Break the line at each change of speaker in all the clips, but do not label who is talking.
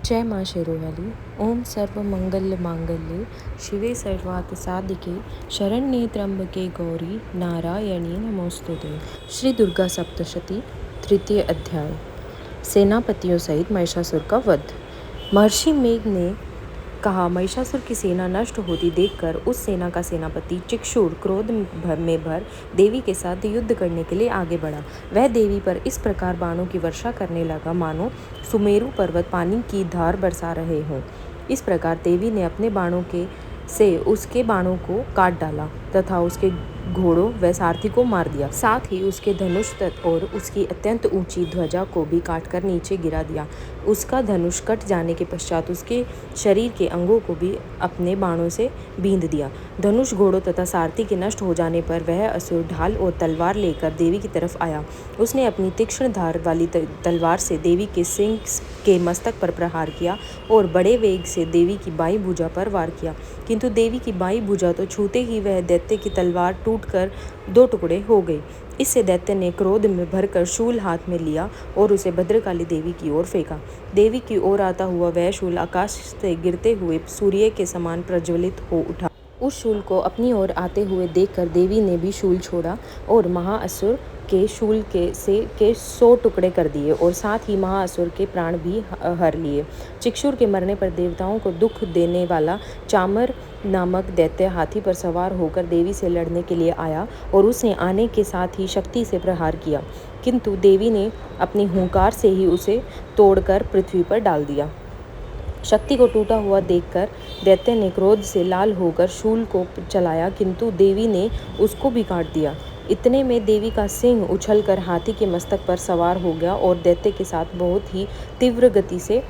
जय माँ शेरोवाली। ओम सर्व मंगल मांगल्ये शिवे सर्वार्थ साधिके शरण्ये त्र्यंबके गौरी नारायणी नमोस्तुते। श्री दुर्गा सप्तशती तृतीय अध्याय। सेनापतियों सहित महिषासुर का वध। महर्षि मेघ ने कहा, महिषासुर की सेना नष्ट होती देखकर उस सेना का सेनापति चिक्षुर क्रोध में भर देवी के साथ युद्ध करने के लिए आगे बढ़ा। वह देवी पर इस प्रकार बाणों की वर्षा करने लगा मानो सुमेरु पर्वत पानी की धार बरसा रहे हों। इस प्रकार देवी ने अपने बाणों से उसके बाणों को काट डाला तथा उसके घोड़ों व सारथी को मार दिया। साथ ही उसके धनुष और उसकी अत्यंत ऊंची ध्वजा को भी काटकर नीचे गिरा दिया। उसका धनुष कट जाने के पश्चात उसके शरीर के अंगों को भी अपने बाणों से बींध दिया। धनुष, घोड़ों तथा सारथी के नष्ट हो जाने पर वह असुर ढाल और तलवार लेकर देवी की तरफ आया। उसने अपनी तीक्ष्ण धार वाली तलवार से देवी के सिंह के मस्तक पर प्रहार किया और बड़े वेग से देवी की बाईं भुजा पर वार किया, किंतु देवी की बाईं भुजा तो छूते ही वह दैत्य की तलवार टूटकर दो टुकड़े हो गई। इससे दैत्य ने क्रोध में भरकर शूल हाथ में लिया और उसे भद्रकाली देवी की ओर फेंका। देवी की ओर आता हुआ वह शूल आकाश से गिरते हुए सूर्य के समान प्रज्वलित हो उठा। उस शूल को अपनी ओर आते हुए देखकर देवी ने भी शूल छोड़ा और महाअसुर के शूल के 100 टुकड़े कर दिए और साथ ही महाअसुर के प्राण भी हर लिए। चिक्षुर के मरने पर देवताओं को दुख देने वाला चामर नामक दैत्य हाथी पर सवार होकर देवी से लड़ने के लिए आया और उसने आने के साथ ही शक्ति से प्रहार किया, किंतु देवी ने अपनी हुंकार से ही उसे तोड़कर पृथ्वी पर डाल दिया। शक्ति को टूटा हुआ देखकर दैत्य ने क्रोध से लाल होकर शूल को चलाया, किंतु देवी ने उसको भी काट दिया। इतने में देवी का सिंह उछलकर हाथी के मस्तक पर सवार हो गया और दैत्य के साथ बहुत ही तीव्र गति से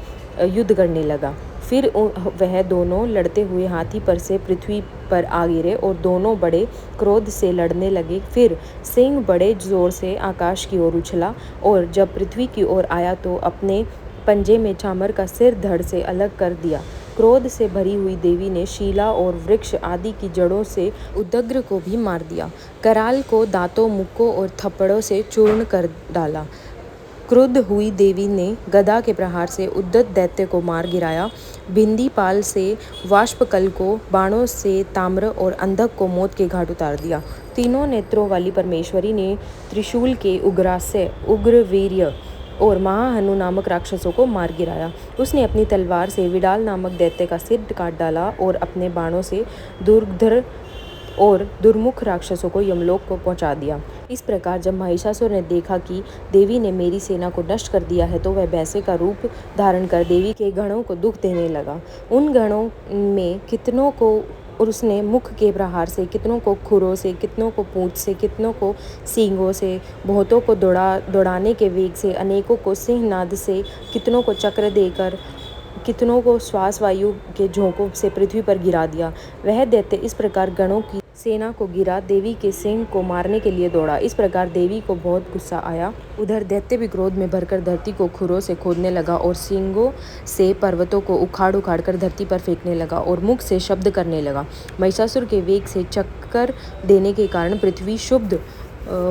युद्ध करने लगा। फिर वह दोनों लड़ते हुए हाथी पर से पृथ्वी पर आ गिरे और दोनों बड़े क्रोध से लड़ने लगे। फिर सिंह बड़े जोर से आकाश की ओर उछला और जब पृथ्वी की ओर आया तो अपने पंजे में चामर का सिर धड़ से अलग कर दिया। क्रोध से भरी हुई देवी ने शीला और वृक्ष आदि की जड़ों से उदग्र को भी मार दिया। कराल को दांतों, मुक्कों और थप्पड़ों से चूर्ण कर डाला। क्रुद्ध हुई देवी ने गदा के प्रहार से उद्दत दैत्य को मार गिराया। भिंदी पाल से वाष्पकल को, बाणों से ताम्र और अंधक को मौत के घाट उतार दिया। तीनों नेत्रों वाली परमेश्वरी ने त्रिशूल के उग्रास्य, उग्रवीर्य और महाहनु नामक राक्षसों को मार गिराया। उसने अपनी तलवार से विडाल नामक दैत्य का सिर काट डाला और अपने बाणों से दुर्धर और दुर्मुख राक्षसों को यमलोक को पहुंचा दिया। इस प्रकार जब महिषासुर ने देखा कि देवी ने मेरी सेना को नष्ट कर दिया है तो वह भैंसे का रूप धारण कर देवी के गणों को दुख देने लगा। उन गणों में कितनों को उसने मुख के प्रहार से, कितनों को खुरों से, कितनों को पूंछ से, कितनों को सींगों से, बहुतों को दौड़ाने के वेग से, अनेकों को सिंहनाद से, कितनों को चक्र देकर, कितनों को श्वास वायु के झोंकों से पृथ्वी पर गिरा दिया। वह दैत्य इस प्रकार गणों की सेना को गिरा देवी के सिंह को मारने के लिए दौड़ा। इस प्रकार देवी को बहुत गुस्सा आया। उधर दैत्य भी क्रोध में भरकर धरती को खुरों से खोदने लगा और सींगों से पर्वतों को उखाड़ उखाड़ कर धरती पर फेंकने लगा और मुख से शब्द करने लगा। महिषासुर के वेग से चक्कर देने के कारण पृथ्वी क्षुब्ध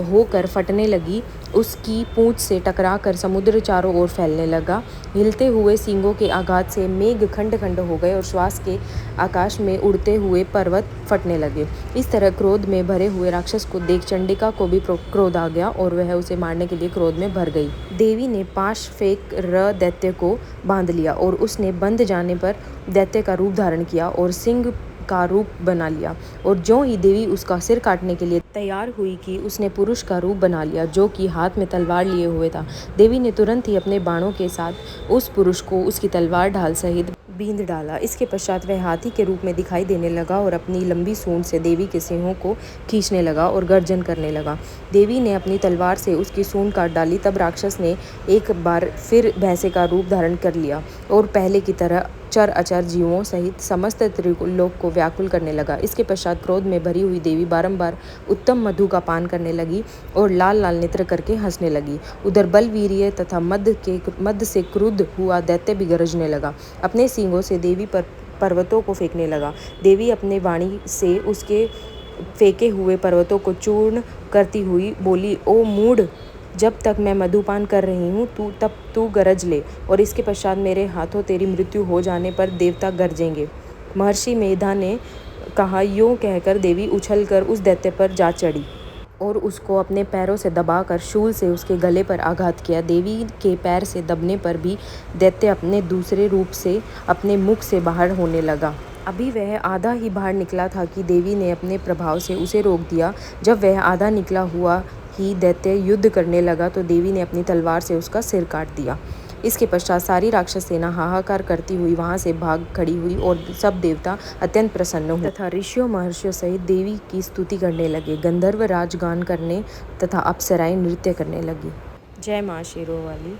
होकर फटने लगी। उसकी पूंछ से टकराकर समुद्र चारों ओर फैलने लगा। हिलते हुए सींगों के आघात से मेघ खंड खंड हो गए और श्वास के आकाश में उड़ते हुए पर्वत फटने लगे। इस तरह क्रोध में भरे हुए राक्षस को देख चंडिका को भी क्रोध आ गया और वह उसे मारने के लिए क्रोध में भर गई। देवी ने पाश फेंक दैत्य को बांध लिया और उसने बंध जाने पर दैत्य का रूप धारण किया और सिंह का रूप बना लिया। और ज्यों ही देवी उसका सिर काटने के लिए तैयार हुई कि उसने पुरुष का रूप बना लिया जो कि हाथ में तलवार लिए हुए था। देवी ने तुरंत ही अपने बाणों के साथ उस पुरुष को उसकी तलवार ढाल सहित बींध डाला। इसके पश्चात वह हाथी के रूप में दिखाई देने लगा और अपनी लंबी सूंड से देवी के सिंहों को खींचने लगा और गर्जन करने लगा। देवी ने अपनी तलवार से उसकी सूंड काट डाली। तब राक्षस ने एक बार फिर भैंसे का रूप धारण कर लिया और पहले की तरह चर अचर जीवों सहित समस्त त्रिलोक को व्याकुल करने लगा। इसके पश्चात क्रोध में भरी हुई देवी बारंबार उत्तम मधु का पान करने लगी और लाल लाल नेत्र करके हंसने लगी। उधर बलवीर्य तथा मद से क्रुद्ध हुआ दैत्य भी गरजने लगा। अपने सींगों से देवी पर पर्वतों को फेंकने लगा। देवी अपने वाणी से उसके फेंके हुए पर्वतों को चूर्ण करती हुई बोली, ओ मूढ़ जब तक मैं मधुपान कर रही हूँ तब तू गरज ले, और इसके पश्चात मेरे हाथों तेरी मृत्यु हो जाने पर देवता गरजेंगे। महर्षि मेधा ने कहा। यूँ कहकर देवी उछलकर उस दैत्य पर जा चढ़ी और उसको अपने पैरों से दबाकर शूल से उसके गले पर आघात किया। देवी के पैर से दबने पर भी दैत्य अपने दूसरे रूप से अपने मुख से बाहर होने लगा। अभी वह आधा ही बाहर निकला था कि देवी ने अपने प्रभाव से उसे रोक दिया। जब वह आधा निकला हुआ ही दैत्य युद्ध करने लगा तो देवी ने अपनी तलवार से उसका सिर काट दिया। इसके पश्चात सारी राक्षस सेना हाहाकार करती हुई वहां से भाग खड़ी हुई और सब देवता अत्यंत प्रसन्न हुए तथा ऋषियों महर्षियों सहित देवी की स्तुति करने लगे। गंधर्व राज गान करने तथा अप्सराएं नृत्य करने लगी। जय माँ शेरों वाली।